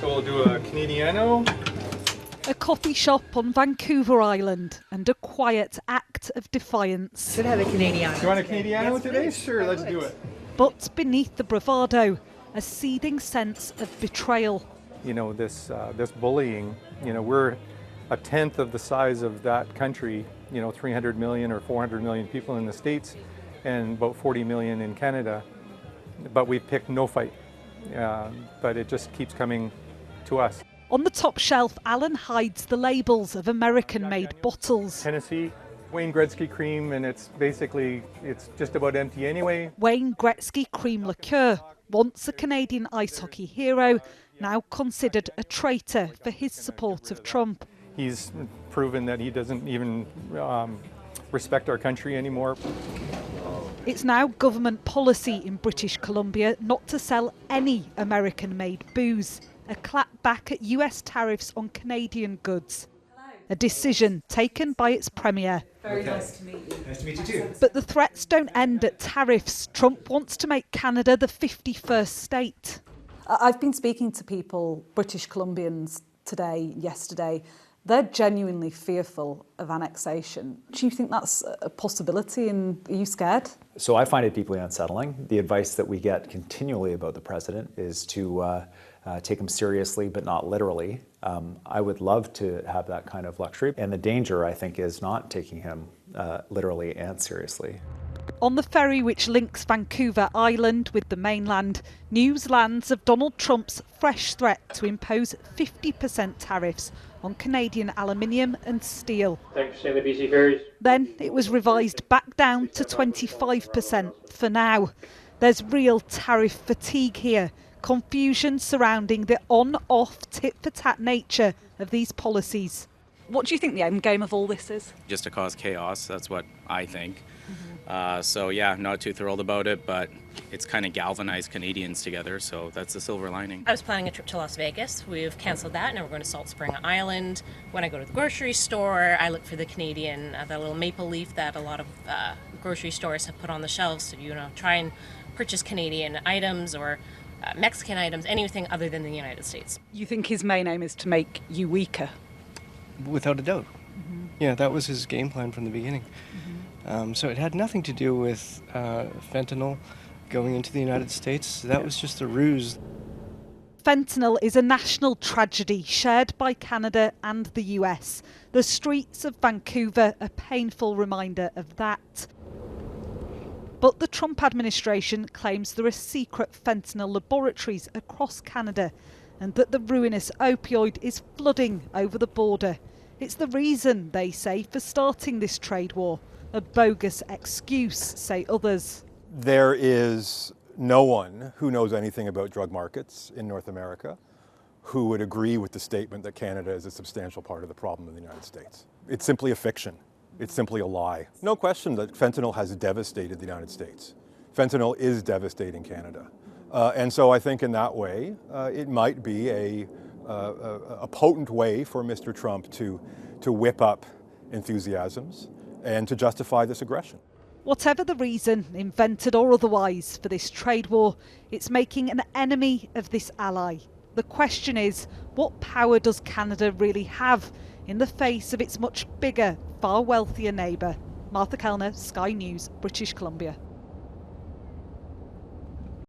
So we'll do a Canadiano. A coffee shop on Vancouver Island and a quiet act of defiance. Should have a Canadiano. Do you want a Canadiano today? Sure, let's do it. But beneath the bravado, a seething sense of betrayal. You know, this bullying, you know, we're a tenth of the size of that country, you know, 300 million or 400 million people in the States and about 40 million in Canada. But we've picked no fight, but it just keeps coming to us. On the top shelf, Alan hides the labels of American-made bottles. Tennessee, Wayne Gretzky cream, and it's just about empty anyway. Wayne Gretzky cream liqueur, once a Canadian ice hockey hero, now considered a traitor for his support of Trump. He's proven that he doesn't even respect our country anymore. It's now government policy in British Columbia not to sell any American-made booze. A clap back at US tariffs on Canadian goods. A decision taken by its premier. Very nice to meet you. Nice to meet you too. But the threats don't end at tariffs. Trump wants to make Canada the 51st state. I've been speaking to people, British Columbians today, yesterday. They're genuinely fearful of annexation. Do you think that's a possibility and are you scared? So I find it deeply unsettling. The advice that we get continually about the president is to take him seriously, but not literally. I would love to have that kind of luxury. And the danger, I think, is not taking him literally and seriously. On the ferry which links Vancouver Island with the mainland, news lands of Donald Trump's fresh threat to impose 50% tariffs on Canadian aluminium and steel. Thanks for saying the BC Ferries. Then it was revised back down to 25% for now. There's real tariff fatigue here. Confusion surrounding the on-off tit-for-tat nature of these policies. What do you think the end game of all this is? Just to cause chaos, that's what I think. So yeah, not too thrilled about it, but it's kind of galvanized Canadians together, so that's the silver lining. I was planning a trip to Las Vegas. We've canceled that. Now we're going to Salt Spring Island. When I go to the grocery store, I look for the Canadian, that little maple leaf that a lot of grocery stores have put on the shelves. So, you know, try and purchase Canadian items or Mexican items, anything other than the United States. You think his main aim is to make you weaker? Without a doubt. Yeah, that was his game plan from the beginning. So it had nothing to do with fentanyl going into the United States. That was just a ruse. Fentanyl is a national tragedy shared by Canada and the US. The streets of Vancouver, a painful reminder of that. But the Trump administration claims there are secret fentanyl laboratories across Canada and that the ruinous opioid is flooding over the border. It's the reason, they say, for starting this trade war. A bogus excuse, say others. There is no one who knows anything about drug markets in North America who would agree with the statement that Canada is a substantial part of the problem in the United States. It's simply a fiction. It's simply a lie. No question that fentanyl has devastated the United States. Fentanyl is devastating Canada. And so I think in that way, it might be a potent way for Mr. Trump to whip up enthusiasms and to justify this aggression. Whatever the reason, invented or otherwise, for this trade war, it's making an enemy of this ally. The question is, what power does Canada really have in the face of its much bigger, far wealthier neighbour? Martha Kellner, Sky News, British Columbia.